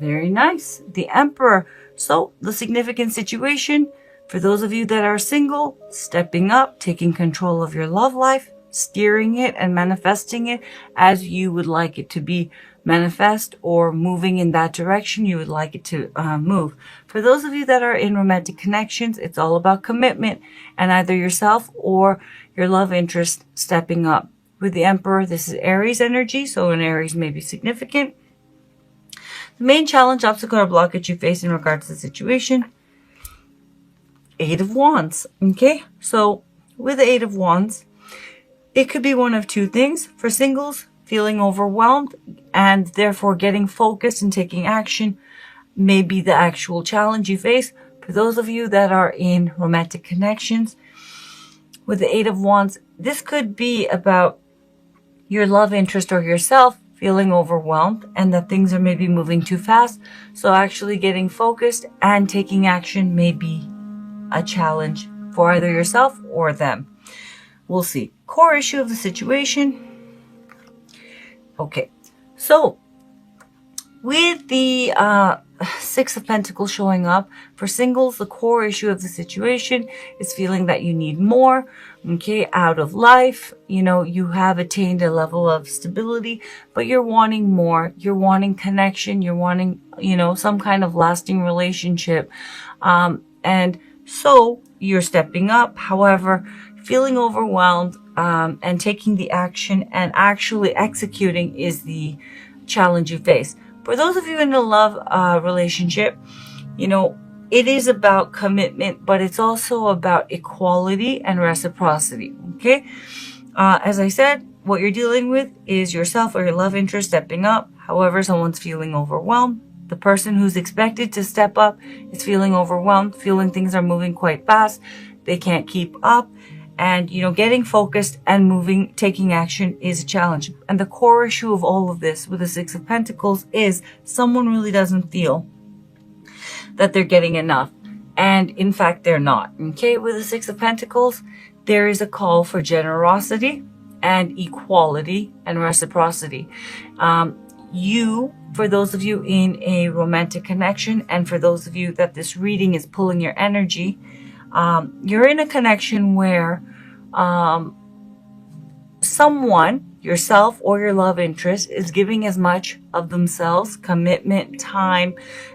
Very nice. The Emperor. So the significant situation for those of you that are single, stepping up, taking control of your love life, steering it and manifesting it as you would like it to be manifest, or moving in that direction you would like it to move. For those of you that are in romantic connections, it's all about commitment and either yourself or your love interest stepping up. With the Emperor, this is Aries energy, so an Aries may be significant. The main challenge, obstacle, or blockage you face in regards to the situation, Eight of Wands. Okay, so with the Eight of Wands, it could be one of two things. For singles, feeling overwhelmed and therefore getting focused and taking action may be the actual challenge you face. For those of you that are in romantic connections, with the Eight of Wands, this could be about your love interest or yourself feeling overwhelmed and that things are maybe moving too fast. So actually getting focused and taking action may be a challenge for either yourself or them. We'll see. Core issue of the situation. Okay, so with the Six of Pentacles showing up, for singles, the core issue of the situation is feeling that you need more, okay, out of life. You know, you have attained a level of stability, but you're wanting more. You're wanting connection. You're wanting, you know, some kind of lasting relationship. And so you're stepping up. However, feeling overwhelmed and taking the action and actually executing is the challenge you face. For those of you in a love relationship, you know, it is about commitment, but it's also about equality and reciprocity, okay? As I said, what you're dealing with is yourself or your love interest stepping up. However, someone's feeling overwhelmed. The person who's expected to step up is feeling overwhelmed, feeling things are moving quite fast. They can't keep up. And, you know, getting focused and moving, taking action is a challenge. And the core issue of all of this with the Six of Pentacles is someone really doesn't feel that they're getting enough. And in fact, they're not. Okay, with the Six of Pentacles, there is a call for generosity and equality and reciprocity. For those of you in a romantic connection, and for those of you that this reading is pulling your energy, you're in a connection where someone, yourself or your love interest, is giving as much of themselves, commitment, time,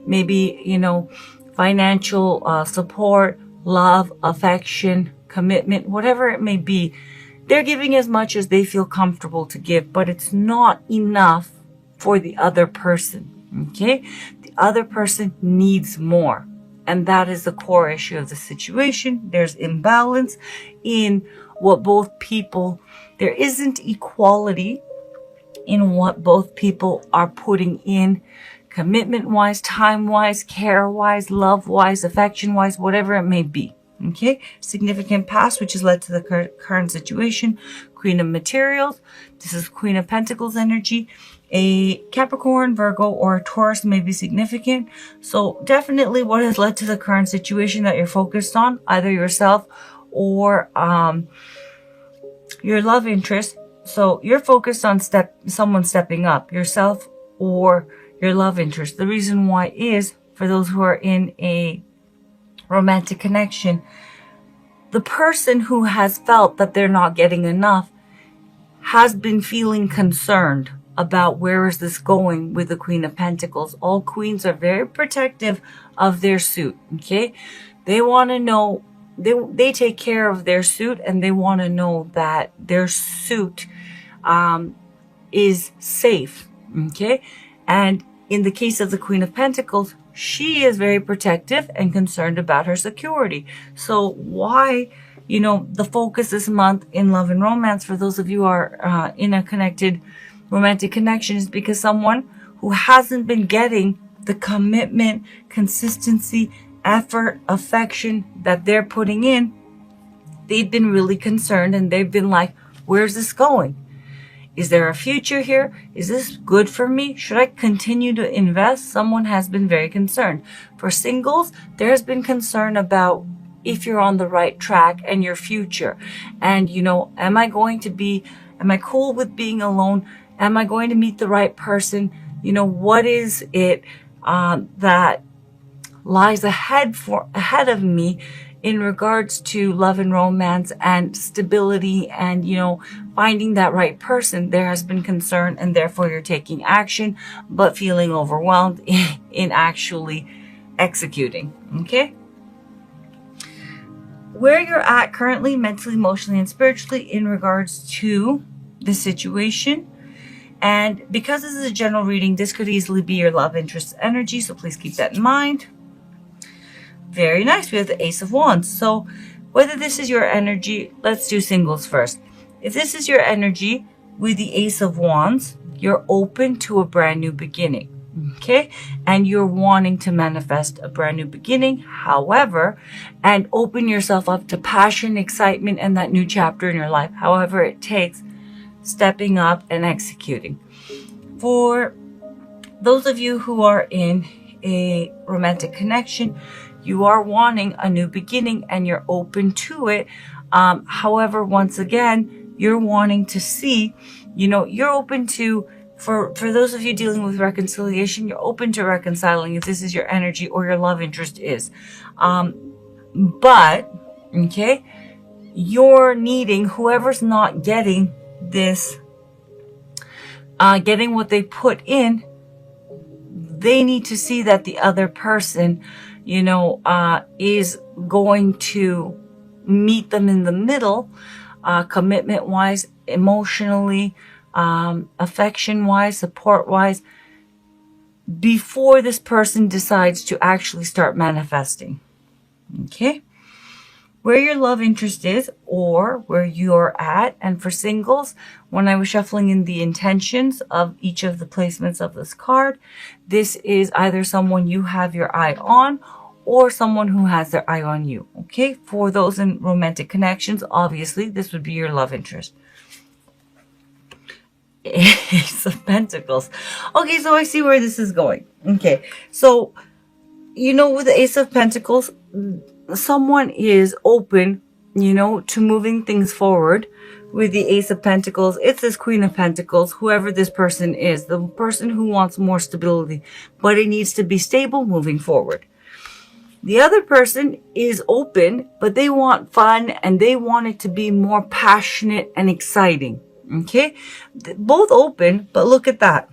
maybe, you know, financial support, love, affection, commitment, whatever it may be. They're giving as much as they feel comfortable to give, but it's not enough for the other person, okay? The other person needs more. And that is the core issue of the situation. There's imbalance in what both people, there isn't equality in what both people are putting in, commitment-wise, time-wise, care-wise, love-wise, affection-wise, whatever it may be. Okay, significant past, which has led to the current situation. Queen of Materials. This is Queen of Pentacles energy. A Capricorn, Virgo, or a Taurus may be significant. So definitely what has led to the current situation that you're focused on, either yourself or your love interest. So you're focused on someone stepping up, yourself or your love interest. The reason why is, for those who are in a romantic connection, the person who has felt that they're not getting enough has been feeling concerned about where is this going with the Queen of Pentacles. All queens are very protective of their suit, okay? They want to know, they take care of their suit, and they want to know that their suit is safe, okay? And in the case of the Queen of Pentacles, she is very protective and concerned about her security. So why, you know, the focus this month in love and romance, for those of you who are in a connected romantic connection, is because someone who hasn't been getting the commitment, consistency, effort, affection that they're putting in, they've been really concerned, and they've been like, where's this going? Is there a future here? Is this good for me? Should I continue to invest? Someone has been very concerned. For singles, there has been concern about if you're on the right track and your future. And, you know, am I cool with being alone? Am I going to meet the right person? You know, what is it? that lies ahead of me in regards to love and romance and stability and, finding that right person. There has been concern, and therefore you're taking action, but feeling overwhelmed in actually executing. Okay? Where you're at currently, mentally, emotionally, and spiritually in regards to the situation. And because this is a general reading, this could easily be your love interest energy, so please keep that in mind. Very nice. We have the Ace of Wands. So whether this is your energy, let's do singles first. If this is your energy with the Ace of Wands, you're open to a brand new beginning. Okay? And you're wanting to manifest a brand new beginning. However, and open yourself up to passion, excitement, and that new chapter in your life. However it takes stepping up and executing. For those of you who are in a romantic connection, you are wanting a new beginning and you're open to it. However, once again, you're wanting to see, you're open to, for those of you dealing with reconciliation, you're open to reconciling if this is your energy or your love interest is. But, okay, you're needing, whoever's not getting this, getting what they put in, they need to see that the other person, is going to meet them in the middle, commitment-wise, emotionally, affection-wise, support-wise, before this person decides to actually start manifesting. Okay? Where your love interest is or where you're at. And for singles, when I was shuffling in the intentions of each of the placements of this card, this is either someone you have your eye on or someone who has their eye on you. Okay? For those in romantic connections, obviously, this would be your love interest. Ace of Pentacles. Okay, so I see where this is going. Okay, so, with the Ace of Pentacles, someone is open, to moving things forward. With the Ace of Pentacles, it's this Queen of Pentacles, whoever this person is, the person who wants more stability, but it needs to be stable moving forward. The other person is open, but they want fun and they want it to be more passionate and exciting. Okay? Both open, but look at that.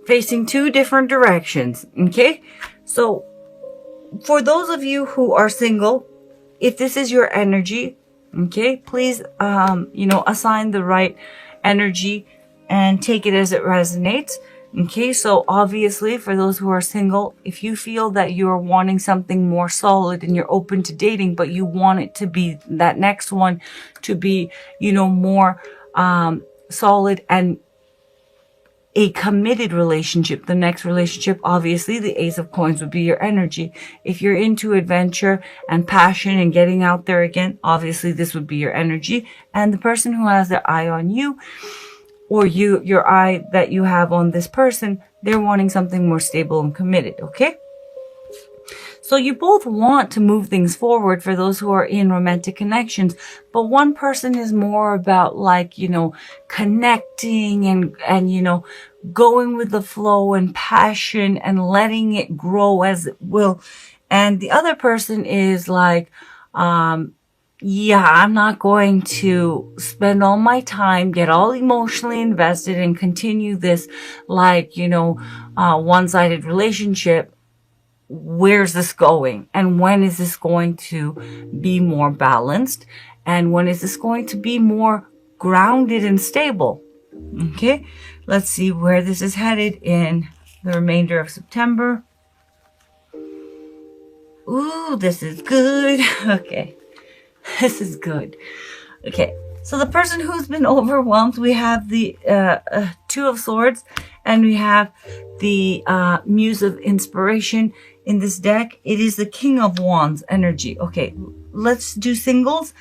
Facing two different directions. Okay? So, for those of you who are single, if this is your energy, okay, please, assign the right energy and take it as it resonates. Okay, so obviously for those who are single, if you feel that you're wanting something more solid and you're open to dating, but you want it to be that next one to be, more solid and a committed relationship, the next relationship, obviously the Ace of Coins would be your energy. If you're into adventure and passion and getting out there again, obviously this would be your energy. And the person who has their eye on you, or your eye that you have on this person, they're wanting something more stable and committed, okay? So you both want to move things forward for those who are in romantic connections, but one person is more about connecting and going with the flow and passion and letting it grow as it will. And the other person is like, I'm not going to spend all my time, get all emotionally invested and continue this one-sided relationship. Where's this going? And when is this going to be more balanced? And when is this going to be more grounded and stable? Okay, let's see where this is headed in the remainder of September. Ooh, this is good. Okay. This is good. Okay, so the person who's been overwhelmed, we have the Two of Swords, and we have the Muse of Inspiration in this deck. It is the King of Wands energy. Okay, let's do singles.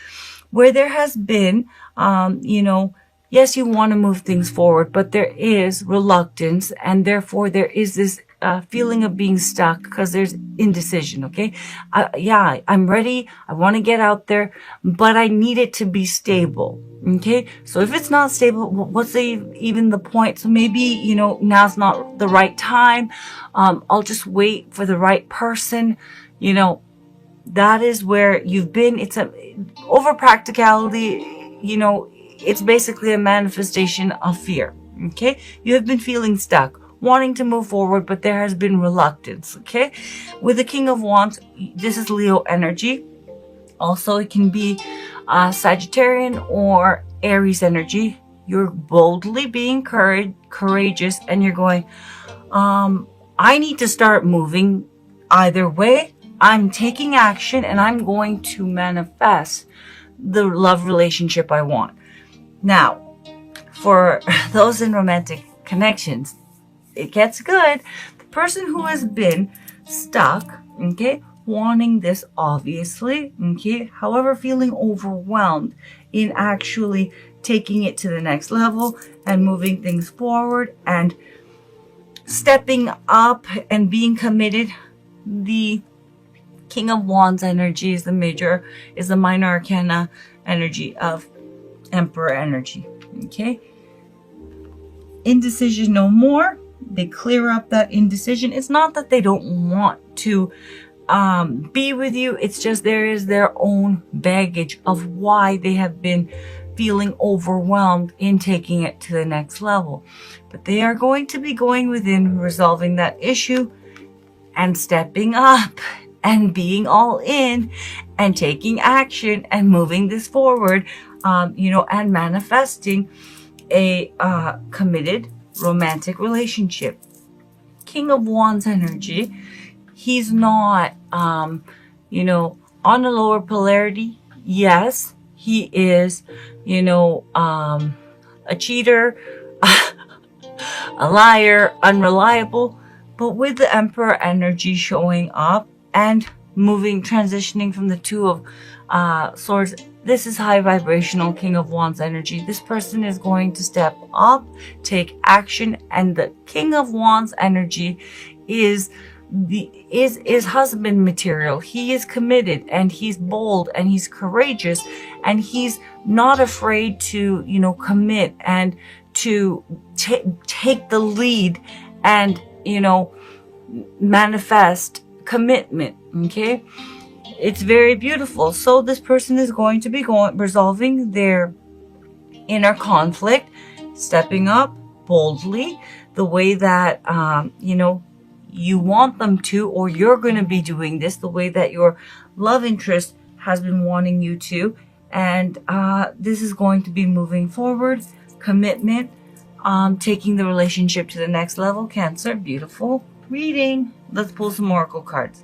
Where there has been, yes, you want to move things forward, but there is reluctance, and therefore there is this feeling of being stuck because there's indecision. Okay. Yeah, I'm ready. I want to get out there, but I need it to be stable. Okay. So if it's not stable, what's even the point? So maybe, now's not the right time. I'll just wait for the right person. That is where you've been. It's over practicality, it's basically a manifestation of fear. Okay. You have been feeling stuck, wanting to move forward, but there has been reluctance. Okay. With the King of Wands, this is Leo energy. Also, it can be Sagittarian or Aries energy. You're boldly being courageous, and you're going, I need to start moving. Either way, I'm taking action and I'm going to manifest the love relationship I want. Now, for those in romantic connections, it gets good. The person who has been stuck, okay, wanting this obviously, okay, however, feeling overwhelmed in actually taking it to the next level and moving things forward and stepping up and being committed. The King of Wands energy is the minor arcana energy of Emperor energy. Okay. Indecision no more. They clear up that indecision. It's not that they don't want to be with you. It's just there is their own baggage of why they have been feeling overwhelmed in taking it to the next level. But they are going to be going within, resolving that issue and stepping up and being all in and taking action and moving this forward, and manifesting a committed romantic relationship. King of Wands energy, he's not, on a lower polarity. Yes, he is, a cheater, a liar, unreliable. But with the Emperor energy showing up and transitioning from the Two of Swords, this is high vibrational King of Wands energy. This person is going to step up, take action, and the King of Wands energy is husband material. He is committed and he's bold and he's courageous and he's not afraid to, commit and to take the lead and, manifest commitment. Okay. It's very beautiful. So this person is going to be resolving their inner conflict, stepping up boldly the way that, you want them to, or you're going to be doing this the way that your love interest has been wanting you to. And this is going to be moving forward, commitment, taking the relationship to the next level. Cancer, beautiful reading. Let's pull some oracle cards.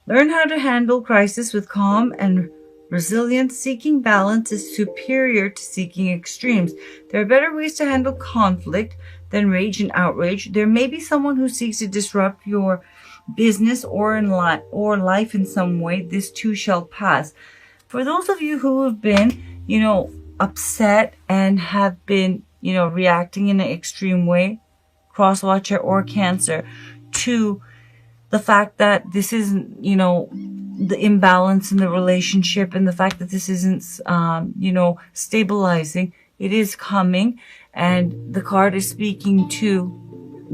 Learn how to handle crisis with calm and resilience. Seeking balance is superior to seeking extremes. There are better ways to handle conflict than rage and outrage. There may be someone who seeks to disrupt your business or life in some way. This too shall pass. For those of you who have been, upset and have been, reacting in an extreme way, crosswatcher or Cancer, to the fact that this isn't, the imbalance in the relationship and the fact that this isn't, stabilizing. It is coming, and the card is speaking to,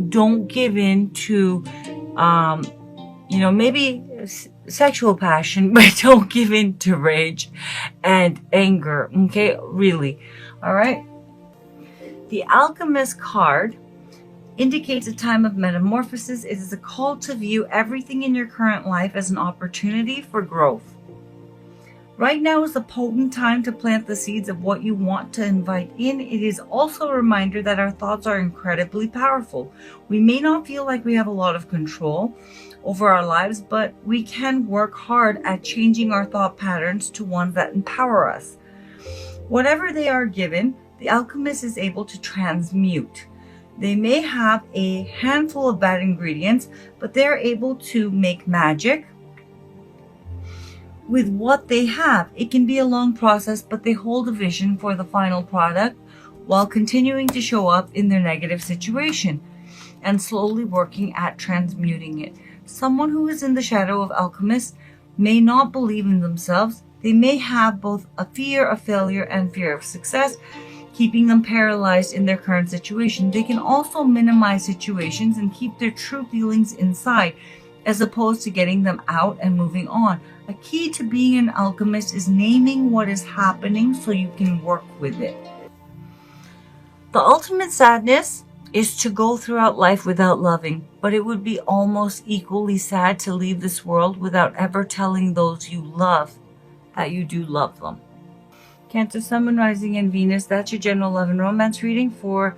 don't give in to, maybe sexual passion, but don't give in to rage and anger. Okay, really. All right. The Alchemist card indicates a time of metamorphosis. It is a call to view everything in your current life as an opportunity for growth. Right now is a potent time to plant the seeds of what you want to invite in. It is also a reminder that our thoughts are incredibly powerful. We may not feel like we have a lot of control over our lives, but we can work hard at changing our thought patterns to ones that empower us. Whatever they are given, the alchemist is able to transmute. They may have a handful of bad ingredients, but they're able to make magic with what they have. It can be a long process, but they hold a vision for the final product while continuing to show up in their negative situation. and slowly working at transmuting it. Someone who is in the shadow of alchemists may not believe in themselves. They may have both a fear of failure and fear of success, keeping them paralyzed in their current situation. They can also minimize situations and keep their true feelings inside, as opposed to getting them out and moving on. A key to being an alchemist is naming what is happening so you can work with it. The ultimate sadness is to go throughout life without loving, but it would be almost equally sad to leave this world without ever telling those you love that you do love them. Cancer, Sun, Moon, Rising, and Venus, that's your general love and romance reading for